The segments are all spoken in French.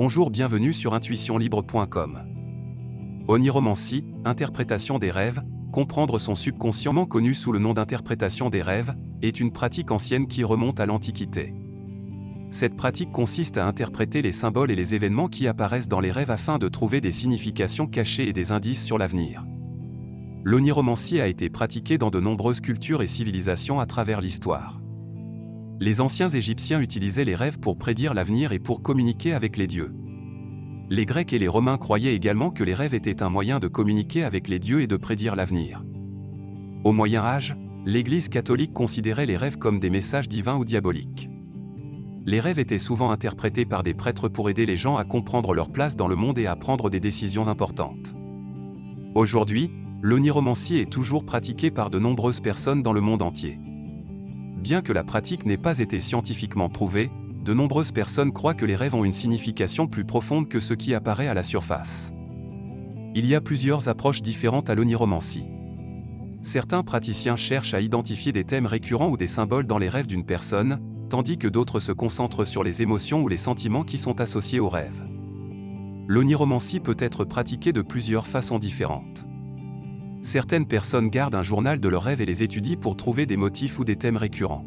Bonjour, bienvenue sur intuitionlibre.com. Oniromancie, interprétation des rêves, comprendre son subconscient, connu sous le nom d'interprétation des rêves, est une pratique ancienne qui remonte à l'Antiquité. Cette pratique consiste à interpréter les symboles et les événements qui apparaissent dans les rêves afin de trouver des significations cachées et des indices sur l'avenir. L'oniromancie a été pratiquée dans de nombreuses cultures et civilisations à travers l'histoire. Les anciens Égyptiens utilisaient les rêves pour prédire l'avenir et pour communiquer avec les dieux. Les Grecs et les Romains croyaient également que les rêves étaient un moyen de communiquer avec les dieux et de prédire l'avenir. Au Moyen Âge, l'Église catholique considérait les rêves comme des messages divins ou diaboliques. Les rêves étaient souvent interprétés par des prêtres pour aider les gens à comprendre leur place dans le monde et à prendre des décisions importantes. Aujourd'hui, l'oniromancie est toujours pratiquée par de nombreuses personnes dans le monde entier. Bien que la pratique n'ait pas été scientifiquement prouvée, de nombreuses personnes croient que les rêves ont une signification plus profonde que ce qui apparaît à la surface. Il y a plusieurs approches différentes à l'oniromancie. Certains praticiens cherchent à identifier des thèmes récurrents ou des symboles dans les rêves d'une personne, tandis que d'autres se concentrent sur les émotions ou les sentiments qui sont associés aux rêves. L'oniromancie peut être pratiquée de plusieurs façons différentes. Certaines personnes gardent un journal de leurs rêves et les étudient pour trouver des motifs ou des thèmes récurrents.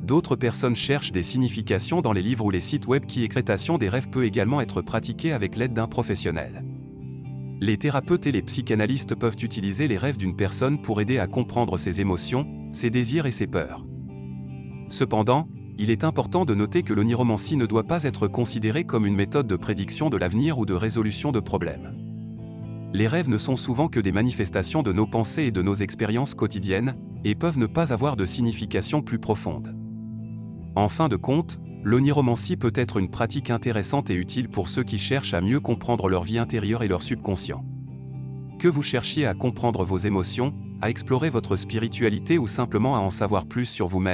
D'autres personnes cherchent des significations dans les livres ou les sites web. L'interprétation des rêves peut également être pratiquée avec l'aide d'un professionnel. Les thérapeutes et les psychanalystes peuvent utiliser les rêves d'une personne pour aider à comprendre ses émotions, ses désirs et ses peurs. Cependant, il est important de noter que l'oniromancie ne doit pas être considérée comme une méthode de prédiction de l'avenir ou de résolution de problèmes. Les rêves ne sont souvent que des manifestations de nos pensées et de nos expériences quotidiennes, et peuvent ne pas avoir de signification plus profonde. En fin de compte, l'oniromancie peut être une pratique intéressante et utile pour ceux qui cherchent à mieux comprendre leur vie intérieure et leur subconscient. Que vous cherchiez à comprendre vos émotions, à explorer votre spiritualité ou simplement à en savoir plus sur vous-même,